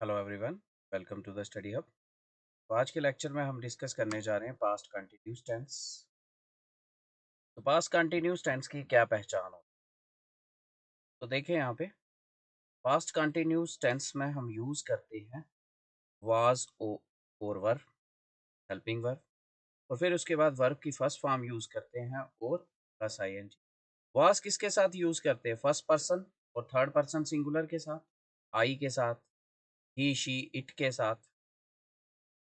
Hello everyone, welcome to the study hub. तो आज के लेक्चर में हम डिस्कस करने जा रहे हैं पास्ट कंटिन्यूस टेंस। तो पास्ट कंटिन्यूस टेंस की क्या पहचान हो? तो देखें यहाँ पे पास्ट कंटिन्यूस टेंस में हम यूज़ करते हैं वाज और वर्ब, हेल्पिंग वर्ब, और फिर उसके बाद वर्ब की फर्स्ट फॉर्म यूज़ करते हैं और प्लस आईएनजी। वाज किसके साथ यूज़ करते हैं? फर्स्ट पर्सन और थर्ड पर्सन सिंगुलर के साथ, आई के साथ, ही शी इट के साथ,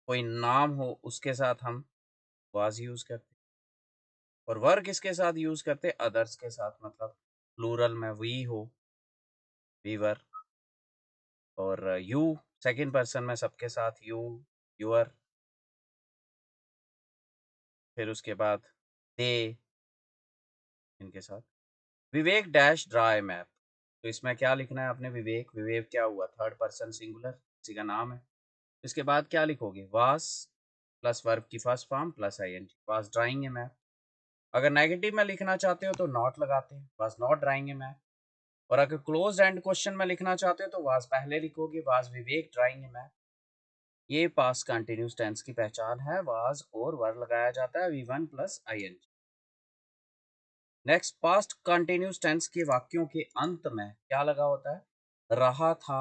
कोई नाम हो उसके साथ हम वाज यूज़ करते हैं। और वर किसके साथ यूज करते? अदर्स के साथ, मतलब प्लूरल में वी हो, वीवर, और यू सेकंड पर्सन में सबके साथ यू, यूअर, फिर उसके बाद दे इनके साथ। विवेक डैश ड्राई मैप। तो इसमें क्या लिखना है आपने? विवेक, विवेक क्या हुआ? थर्ड पर्सन सिंगुलर, किसी का नाम है। इसके बाद क्या लिखोगे? वास प्लस वर्ब की फर्स्ट फॉर्म प्लस आईएनजी, वास ड्राइंग ए मैप। अगर नेगेटिव में लिखना चाहते हो तो नॉट लगाते हैं, was not drawing a map. और अगर क्लोज एंड क्वेश्चन में लिखना चाहते हो तो वाज पहले लिखोगे, was Vivek drawing a map. ये पास्ट कंटिन्यूस टेंस की पहचान है, वाज और वर लगाया जाता है V1 plus ING. Next, past continuous tense के वाक्यों के अंत में क्या लगा होता है? रहा था,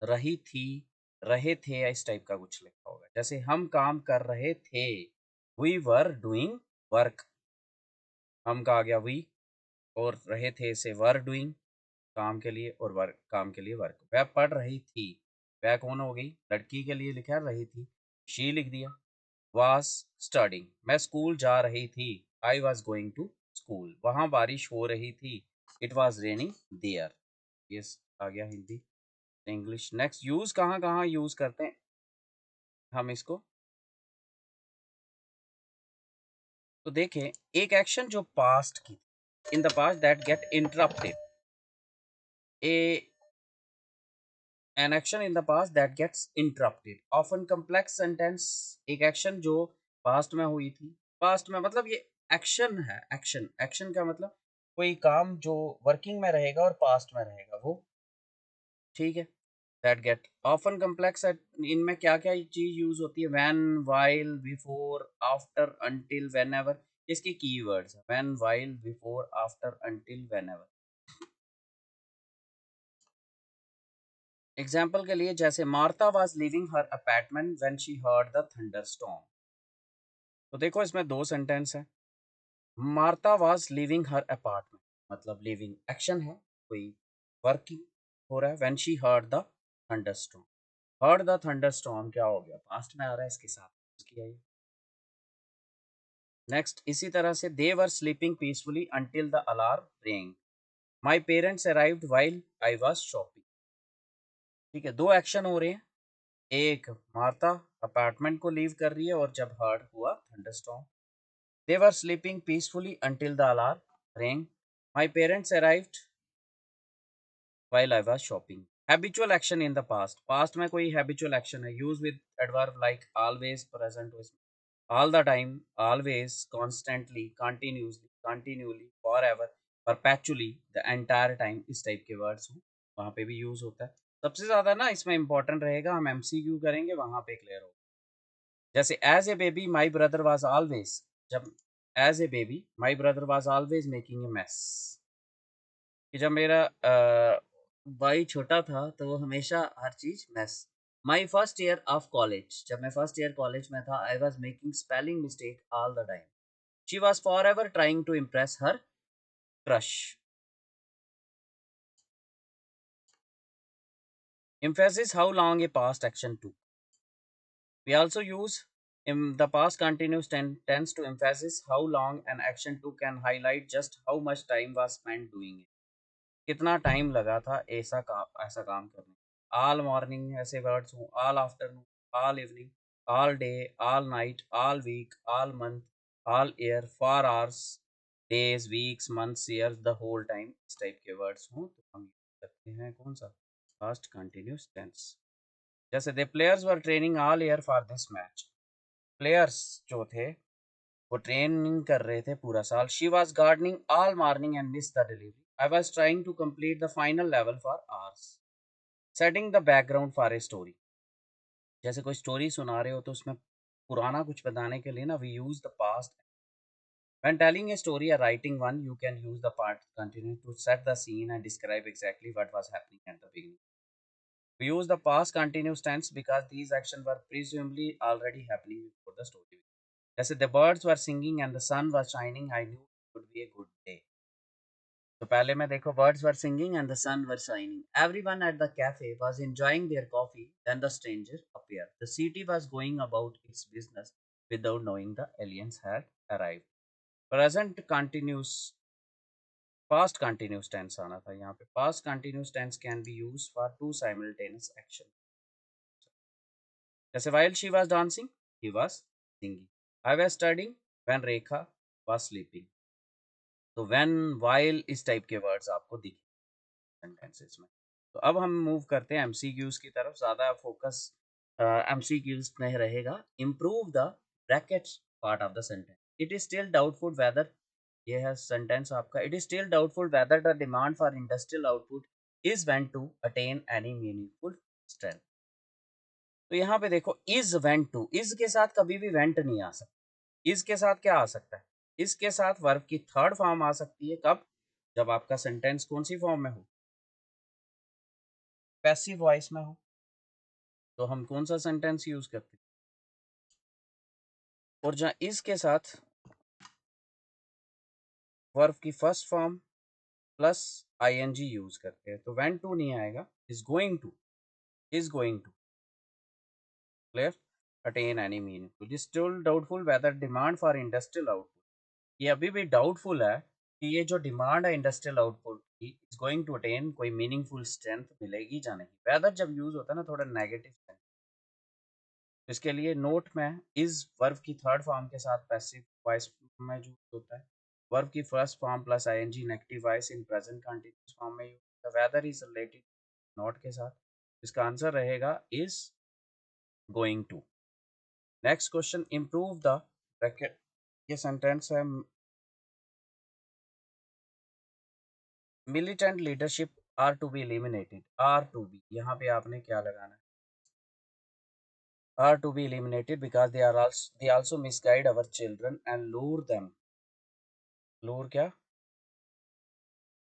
रही थी, रहे थे, या इस टाइप का कुछ लिखा होगा। जैसे हम काम कर रहे थे, वी वर डूइंग वर्क, हम का आ गया वी, और रहे थे से वर डूइंग काम के लिए, और वर्क काम के लिए वर्क। वह पढ़ रही थी, वह कौन हो गई? लड़की के लिए लिखा रही थी, शी लिख दिया। वाज स्टडिंग, मैं स्कूल जा रही थी, I was going to school. वहां बारिश हो रही थी, इट वॉज रेनिंग देयर। ये आ गया हिंदी इंग्लिश। नेक्स्ट, यूज कहाँ कहाँ यूज करते हैं हम इसको? तो देखें, एक एक्शन जो पास्ट की, इन the past that get interrupted, A an action in the past that gets interrupted, often complex sentence। एक एक्शन जो पास्ट में हुई थी, पास्ट में मतलब ये एक्शन है। एक्शन, एक्शन का मतलब कोई काम जो वर्किंग में रहेगा और पास्ट में रहेगा वो, ठीक है। दैट गेट ऑफन कम्प्लेक्स, इनमें क्या क्या चीज यूज होती है? When, while, before, after, until, whenever. इसके कीवर्ड्स हैं when, while, before, after, until, whenever. Example के लिए, जैसे Martha was living her apartment when she heard the thunderstorm. तो देखो, इसमें दो सेंटेंस है। Martha was living her apartment, मतलब लिविंग एक्शन है, कोई वर्किंग हो रहा है। When she heard the thunderstorm, heard the thunderstorm क्या हो गया? पास्ट में आ रहा है, इसके साथ उसकी आई। नेक्स्ट, इसी तरह से they were sleeping peacefully until the alarm ring, my parents arrived while I was shopping. ठीक है, दो एक्शन हो रहे हैं। एक, मार्था अपार्टमेंट को लीव कर रही है, और जब हर्ड हुआ thunderstorm. They were sleeping peacefully until the alarm ring, my parents arrived while I was shopping. Habitual action in the past, past में कोई हैबिचुअल एक्शन है, use with adverb like always, present with all the time, always, constantly, continuously, continually, forever, perpetually, the entire time, इस type के words हो वहाँ पे भी use होता है। सबसे ज्यादा ना इसमें इंपॉर्टेंट रहेगा, हम एमसीक्यू करेंगे वहां पे क्लियर हो। जैसे as a baby my brother was always, जब as a baby my brother was always making a mess, कि जब मेरा भाई छोटा था तो वो हमेशा हर चीज mess. My first year of college, जब मैं फर्स्ट ईयर कॉलेज में था, I was making spelling mistake all the time. She was forever trying to impress her crush. Emphasis how long a past action took. We also use in the past continuous tense to emphasize how long an action took and highlight just how much time was spent doing it. कितना time लगा था ऐसा काम करने। All morning ऐसे words हों, all afternoon, all evening, all day, all night, all week, all month, all year, for hours, days, weeks, months, years, the whole time, इस type के वर्ड्स हों तो हम यूज करते हैं कौन सा? Past continuous tense. जैसे the players were training all year for this match, players जो थे वो ट्रेनिंग कर रहे थे पूरा साल। She was gardening all morning and miss the delivery, I was trying to complete the final level for hours, setting the background for a story. जैसे कोई स्टोरी सुना रहे हो तो उसमें पुराना कुछ बताने के लिए ना we use the past. When telling a story or writing one, you can use the part continue to set the scene and describe exactly what was happening at the beginning. We use the past continuous tense because these actions were presumably already happening before the story. जैसे the birds were singing and the sun was shining, I knew it would be a good day. तो पहले में देखो birds were singing and the sun were shining. Everyone at the cafe was enjoying their coffee. Then the stranger appeared. The city was going about its business without knowing the aliens had arrived. Present continuous past continuous tense आना था यहाँ पे. Past continuous tense can be used for two simultaneous action. जैसे while she was dancing, he was singing. I was studying when Rekha was sleeping. तो when while इस type के words आपको दिखे सेंटेंसेस में. तो अब हम मूव करते हैं एमसीक्यूज की तरफ. ज़्यादा फोकस एमसीक्यूज में रहेगा. Improve the brackets part of the sentence. It is still doubtful whether, ये है सेंटेंस आपका. It is still doubtful whether the demand for industrial output is went to attain any meaningful strength. तो यहाँ पे देखो is went to, is के साथ कभी भी वेंट नहीं आ सकता. इज के साथ क्या आ सकता है? इसके साथ वर्ब की थर्ड फॉर्म आ सकती है. कब? जब आपका सेंटेंस कौन सी फॉर्म में हो? पैसिव वॉइस में हो. तो हम कौन सा सेंटेंस यूज करते हैं? और जहाँ इज के साथ वर्ब की first form plus ING use करते हैं तो वेंट टू नहीं आएगा. Is going to, is going to. Clear? Attain any meaningful. Is still doubtful whether demand for industrial output, ये अभी भी डाउटफुल है कि ये जो डिमांड है इंडस्ट्रियल आउटपुट की इज गोइंग टू अटेन कोई मीनिंगफुल स्ट्रेंथ मिलेगी या नहीं. वेदर जब यूज होता है ना थोड़ा नेगेटिव सेंस, इसके लिए नोट में इज वर्ब की थर्ड फॉर्म के साथ पैसिव वॉइस में यूज होता है. वर्ब की first form plus ING negative voice in present continuous form में यूज होता है. वेदर इज रिलेटेड नॉट के साथ. इसका आंसर रहेगा is going to. Next question, improve the bracket. ये सेंटेंस है militant leadership are to be eliminated. Are to be, यहाँ पे आपने क्या लगाना है? Are to be eliminated because they also misguide our children and lure them. Lure क्या?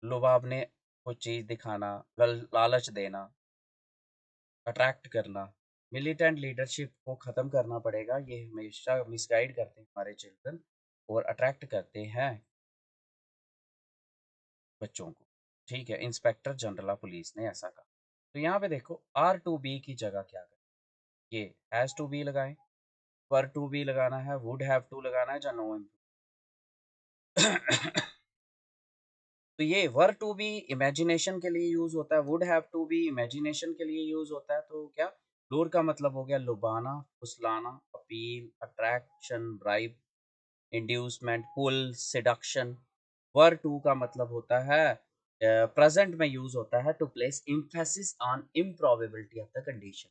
लुभावने, कुछ चीज दिखाना, लालच देना, अट्रैक्ट करना. मिलिटेंट लीडरशिप को खत्म करना पड़ेगा. ये हमेशा मिसगाइड करते हैं हमारे चिल्ड्रन और अट्रैक्ट करते हैं बच्चों को. ठीक है, इंस्पेक्टर जनरल ऑफ पुलिस ने ऐसा कहा. तो यहाँ पे देखो आर टू बी की जगह क्या करें? ये हैज टू बी लगाएं, पर टू बी लगाना है, वुड हैव टू लगाना है, या नो. तो ये वर टू बी इमेजिनेशन के लिए यूज होता है, would have to be imagination के लिए यूज होता है. तो क्या लूर का मतलब हो गया लुभाना, फुसलाना, appeal, attraction, bribe, inducement, pull, seduction. Were to का मतलब होता है प्रेजेंट में यूज होता है to place emphasis on improbability of the condition.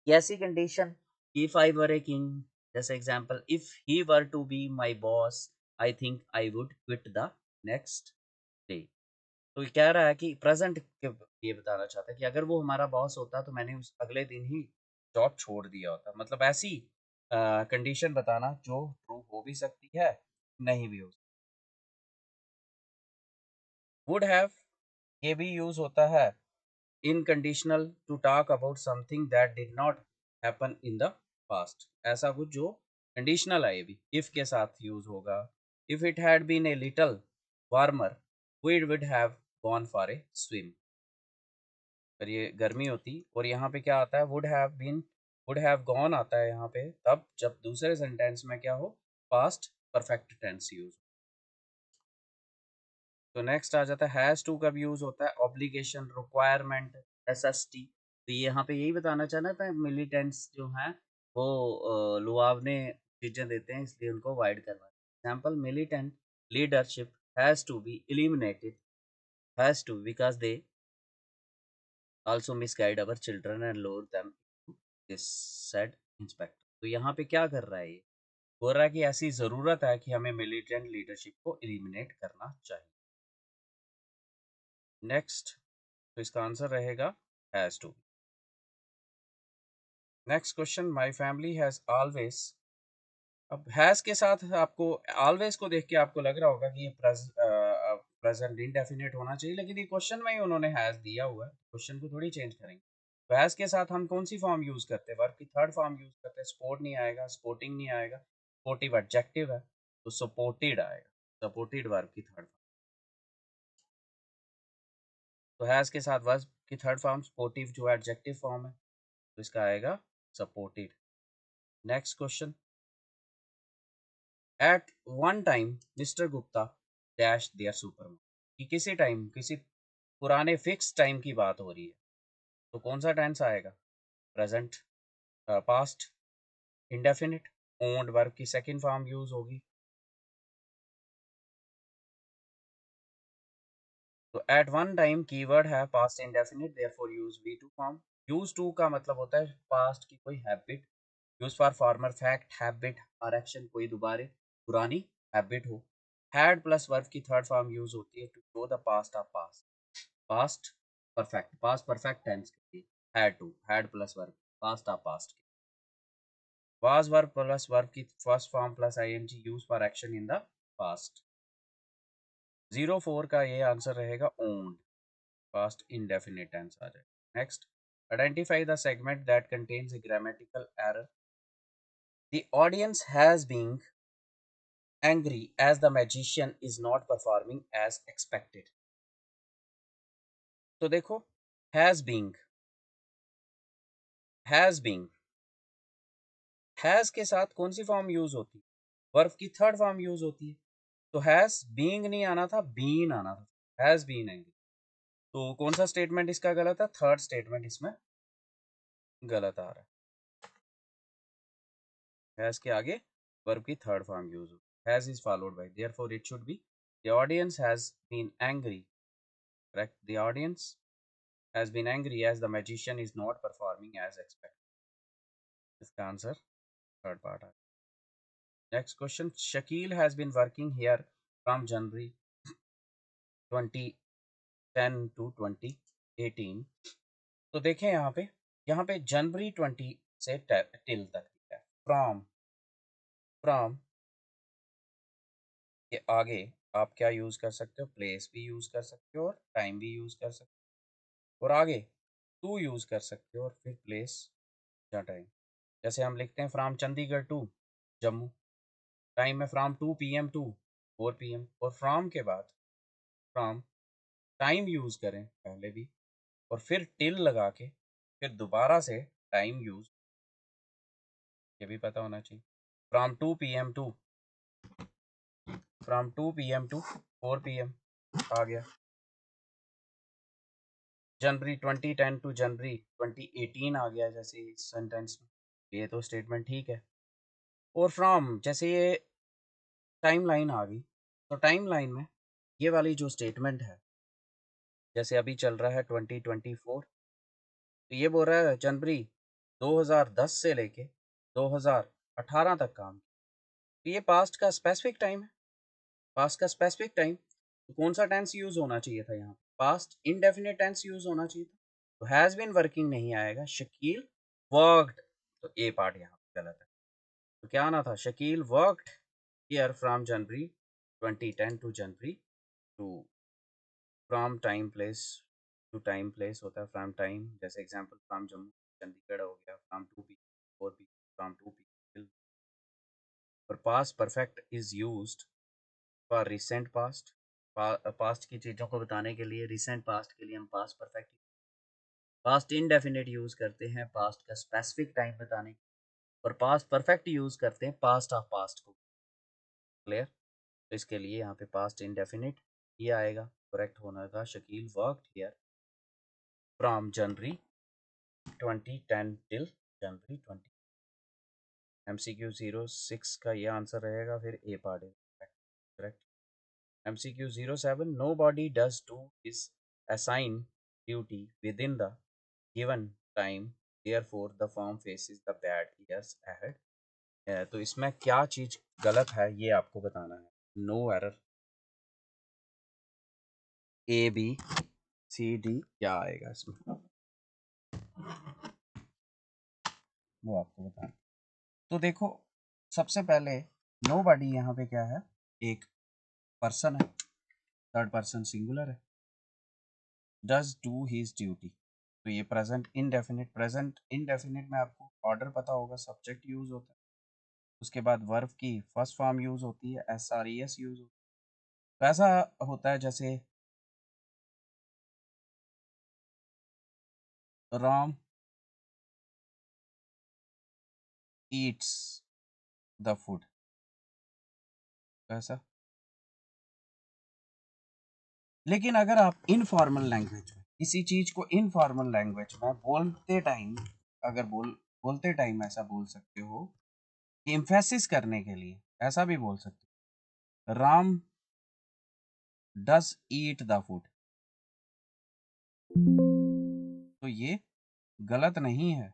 ऐसी condition, if I were a king, जैसे example if he were to be my boss I think I would quit the next day. तो ये कह रहा है कि प्रेजेंट के ये बताना चाहता है कि अगर वो हमारा बॉस होता तो मैंने उस अगले दिन ही जॉब छोड़ दिया होता. मतलब ऐसी कंडीशन बताना जो ट्रू हो भी सकती है, नहीं भी हो सकती. वुड हैव, ये भी यूज होता है in conditional to talk about something that did not happen in the past. ऐसा कुछ जो कंडीशनल है, ये भी इफ के साथ यूज होगा. If it had been a little warmer we would have gone for a swim. पर ये गर्मी होती. और यहाँ पे क्या आता है? Would have been, would have gone आता है यहाँ पे तब जब दूसरे सेंटेंस में क्या हो? Past perfect tense use. तो नेक्स्ट आ जाता है हैज टू. कब यूज होता है? Obligation, requirement, necessity. तो ये यहाँ पे यही बताना चाहना था मिलिटेंट्स जो हैं वो लुआवने चीजें देते हैं इसलिए उनको अवॉइड करना. Example, militant leadership has to be eliminated, has to because they also misguide our children and lure them to this, said inspector. तो यहाँ पे क्या कर रहा है? ये बोल रहा है कि ऐसी जरूरत है कि हमें मिलिटेंट लीडरशिप को एलिमिनेट करना चाहिए. नेक्स्ट, तो इसका आंसर रहेगा has to. Next question, my family has always. अब हैज के साथ आपको ऑलवेज को देख के आपको लग रहा होगा कि ये प्रेजेंट इंडेफिनिट होना चाहिए, लेकिन ये क्वेश्चन में ही उन्होंने हैज दिया हुआ है, क्वेश्चन को थोड़ी चेंज करेंगे। तो हैज के साथ हम कौन सी फॉर्म यूज करते हैं? वर्ब की थर्ड फॉर्म यूज करते हैं। स्पोर्ट नहीं आएगा, स्पोर्टिंग नहीं आएगा, स्पोर्टिव एडजेक्टिव है तो सपोर्टेड आएगा, सपोर्टेड वर्ब की थर्ड। तो हैज के साथ वर्ब की थर्ड फॉर्म सपोर्टिव जो एडजेक्टिव फॉर्म है, तो इसका आएगा supported. Next question, at one time mister Gupta dash there super. कि किसी टाइम, किसी पुराने फिक्स टाइम की बात हो रही है, तो कौन सा टेंस आएगा? Present, past, indefinite, owned verb की सेकंड फॉर्म यूज होगी। तो एट वन टाइम कीवर्ड है past indefinite, therefore use be to form. Use to का मतलब होता है पास्ट की कोई habit. Use for former fact, habit और एक्शन, कोई दोबारे पुरानी हैबिट हो। हैड प्लस वर्ब की थर्ड फॉर्म यूज होती है to show the past of past. Past perfect tense के लिए had to, had plus verb, past of past. Was verb plus verb की first form plus ING use for action in the past. 04 का ये answer रहेगा owned, past indefinite tense आ जाएगा। Next, identify the segment that contains a grammatical error. The audience has been angry as the magician is not performing as expected. तो देखो, has been, has been, has के साथ कौन सी form use होती है? Verb की थर्ड फॉर्म यूज होती है। तो हैज बीइंग नहीं आना था, बीन आना था। Has been angry. तो कौन सा स्टेटमेंट इसका गलत है? थर्ड स्टेटमेंट इसमें गलत आ रहा है। हैज के आगे वर्ब की थर्ड फॉर्म यूज हो, has is followed by, therefore it should be the audience has been angry. Correct, the audience has been angry as the magician is not performing as expected. इसका answer third part है। Next question, Shakeel has been working here from January 2010 to 2018। तो देखें यहाँ पे जनवरी 20 से till तक है। From के आगे आप क्या यूज कर सकते हो? प्लेस भी यूज कर सकते हो और टाइम भी यूज कर सकते हो, और आगे टू यूज कर सकते हो और फिर प्लेस या टाइम। जैसे हम लिखते हैं from Chandigarh to Jammu, time है फ्रॉम 2 PM टू 4 PM, और फ्रॉम के बाद फ्रॉम टाइम यूज करें पहले भी और फिर टिल लगा के फिर दोबारा से टाइम यूज, ये भी पता होना चाहिए। From two P M to 4 PM आ गया। जनवरी 2010 टू जनवरी 2018 आ गया जैसे इस सेंटेंस में, ये तो स्टेटमेंट ठीक है। और फ्रॉम जैसे ये टाइम लाइन आ गई, तो टाइम लाइन में ये वाली जो स्टेटमेंट है, जैसे अभी चल रहा है 2024, तो ये बोल रहा है जनवरी 2010 से लेके 2018 तक काम। तो ये पास्ट का स्पेसिफिक टाइम है, पास्ट का स्पेसिफिक टाइम। तो कौन सा टेंस यूज होना चाहिए था यहाँ? पास्ट इंडेफिनिट टेंस यूज होना चाहिए था। तो हैज बीन वर्किंग नहीं आएगा, शकील वर्कड। तो ए पार्ट यहाँ पे गलत है। तो क्या आना था? Shakeel worked here from January 2010 to January to. From time place to time place होता है फ्रॉम टाइम, जैसे एग्जांपल फ्रॉम जम्मू चंडीगढ़ हो गया, from 2 PM 4 PM, from 2 PM। और past perfect is used for recent past. Past की चीज़ों को बताने के लिए, रिसेंट पास्ट के लिए हम past perfect. Past indefinite use करते हैं पास्ट का स्पेसिफिक टाइम बताने के, और पास्ट परफेक्ट यूज करते हैं पास्ट ऑफ पास्ट को। क्लियर? तो इसके लिए यहाँ पे पास्ट इंडेफिनिट ये आएगा, करेक्ट होना था Shakeel worked here from January 2010 till January 20। MCQ 06 का ये आंसर रहेगा, फिर ए पार्ट है correct. MCQ 07, nobody does do is assign duty within the given time, therefore the firm faces the bad years ahead। तो इसमें क्या चीज गलत है ये आपको बताना है। नो एरर, ABCD क्या आएगा इसमें? वो आपको बता। तो देखो सबसे पहले नोबडी यहाँ पे क्या है, एक पर्सन है, थर्ड पर्सन सिंगुलर है, डज डू हिज ड्यूटी। तो ये प्रेजेंट इनडेफिनिट में आपको ऑर्डर पता होगा, सब्जेक्ट यूज होता है, उसके बाद वर्ब की फर्स्ट फॉर्म यूज होती है, SRES यूज होता है। तो ऐसा होता है जैसे राम ईट्स द फूड, ऐसा। लेकिन अगर आप इनफॉर्मल लैंग्वेज में किसी चीज को इनफॉर्मल लैंग्वेज में बोलते टाइम, अगर बोलते टाइम ऐसा बोल सकते हो कि इम्फेसिस करने के लिए ऐसा भी बोल सकते हो, राम डस ईट द फूड। तो ये गलत नहीं है,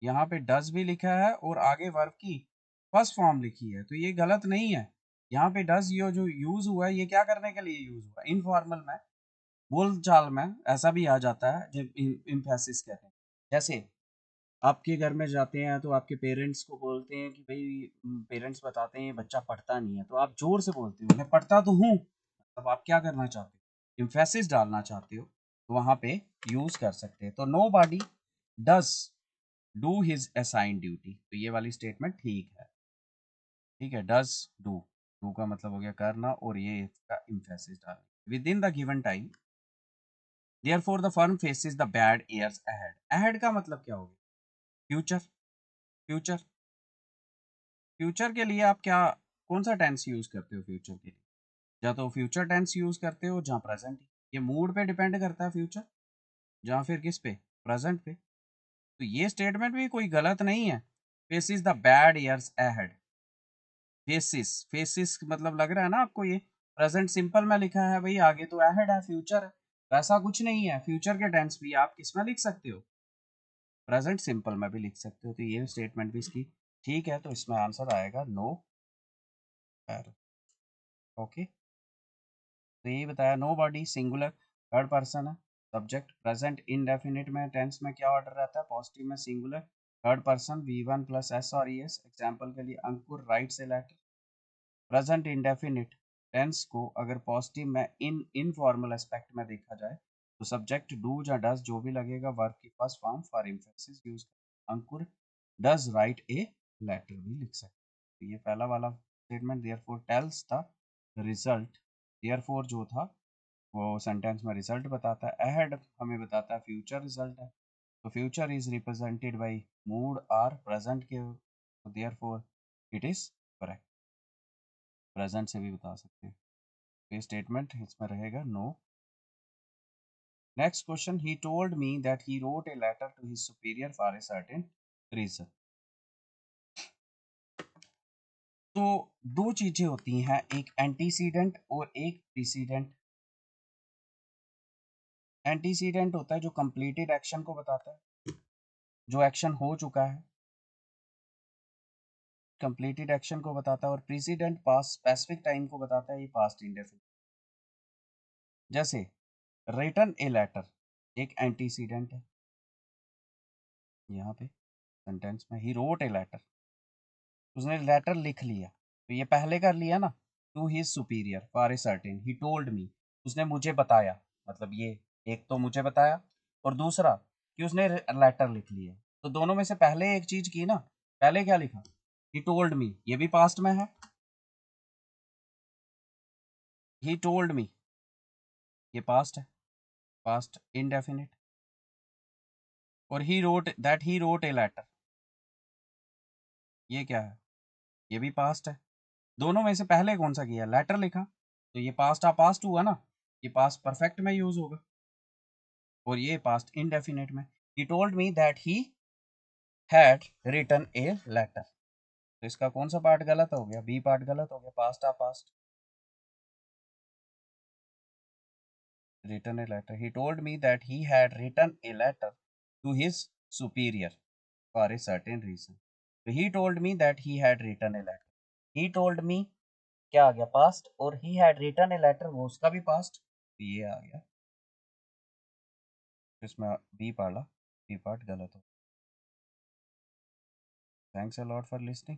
यहाँ पे डस भी लिखा है और आगे वर्ब की फर्स्ट फॉर्म लिखी है, तो ये गलत नहीं है। यहाँ पे डस ये जो यूज हुआ है ये क्या करने के लिए यूज हुआ है, इनफॉर्मल में, बोल चाल में ऐसा भी आ जाता है जब इम्फेसिस कहते हैं। जैसे आपके घर में जाते हैं तो आपके पेरेंट्स को बोलते हैं कि भाई, पेरेंट्स बताते हैं बच्चा पढ़ता नहीं है, तो आप जोर से बोलते हो मैं पढ़ता तो हूँ, अब आप क्या करना चाहते हो, इम्फेसिस डालना चाहते हो, तो वहां पे यूज कर सकते हैं। तो nobody does do his assign duty, तो ये वाली स्टेटमेंट ठीक है। ठीक है, डज डू, डू का मतलब हो गया करना और ये इसका इम्फेसिस डालना, with in the given time, therefore the firm faces the bad years ahead. Ahead का मतलब क्या हो गया, फ्यूचर। फ्यूचर, फ्यूचर के लिए आप क्या, कौन सा टेंस यूज करते हो फ्यूचर के लिए, या तो फ्यूचर टेंस यूज करते हो जहाँ प्रेजेंट, ये मूड पे डिपेंड करता है फ्यूचर, जहाँ फिर किस पे, प्रेजेंट पे। तो ये स्टेटमेंट भी कोई गलत नहीं है, faces the bad years ahead. Faces, faces मतलब लग रहा है ना आपको, ये प्रेजेंट सिंपल में लिखा है भाई, आगे तो अहेड है, फ्यूचर है, वैसा कुछ नहीं है। फ्यूचर के टेंस भी आप किस में लिख सकते हो, प्रेजेंट सिंपल में भी लिख सकते हो। तो ये स्टेटमेंट भी इसकी ठीक है, तो इसमें आंसर आएगा नो एरर। ओके, तो यही बताया, nobody singular third person है, सब्जेक्ट प्रेजेंट इनडेफिनिट में टेंस में क्या ऑर्डर रहता है, पॉजिटिव में singular third person V1 plus S और ES। एग्जाम्पल के लिए Ankur writes a letter. Present indefinite tense को अगर पॉजिटिव में इनफॉर्मल एस्पेक्ट में देखा जाए तो सब्जेक्ट डू या डज जो भी लगेगा, वर्ब की first form for emphasis use. Ankur does write a letter भी लिख सकते हैं। तो ये पहला वाला statement therefore tells the result, therefore जो था वो सेंटेंस में रिजल्ट बताता है, अहेड हमें बताता है फ्यूचर रिजल्ट है। तो future is represented by mood are present के, तो therefore it is correct. Present से भी बता सकते हैं, ये स्टेटमेंट इसमें रहेगा no. Next question, he told me that he wrote a letter to his superior for a certain reason. तो दो चीजें होती हैं, एक एंटीसीडेंट और एक प्रीसीडेंट। एंटीसीडेंट होता है जो कंप्लीटेड एक्शन को बताता है, जो एक्शन हो चुका है, कंप्लीटेड एक्शन को बताता है, और प्रीसीडेंट पास्ट स्पेसिफिक टाइम को बताता है, ये पास्ट इंडेफिनिट। जैसे रिटन ए लेटर एक एंटीसीडेंट है, यहाँ पे सेंटेंस में ही रोट ए लेटर, उसने लेटर लिख लिया, तो ये पहले कर लिया ना, to his superior for a certain, he told me, उसने मुझे बताया, मतलब ये एक तो मुझे बताया और दूसरा कि उसने लेटर लिख लिया, तो दोनों में से पहले एक चीज की ना, पहले क्या लिखा, ही टोल्ड मी, ये भी पास्ट में है, ही टोल्ड मी ये पास्ट है, पास्ट इंडेफिनिट। और ही रोट ए लेटर, ये क्या है, ये भी पास्ट है। दोनों में से पहले कौन सा किया, लेटर लिखा, तो ये पास्ट पास्ट हुआ ना, ये पास्ट परफेक्ट में यूज होगा, और ये पास्ट इंडेफिनिट में। He told me that he had written a letter, तो इसका कौन सा पार्ट गलत हो गया, बी पार्ट गलत हो गया, past past, written a letter, he told me that he had written a letter to his superior for a certain reason. तो he told me that he had written a letter, he told me क्या आ गया past, और he had written a letter वो उसका भी past, तो ये आ गया, इसमें बी पार्ट गलत हो। Thanks a lot for listening.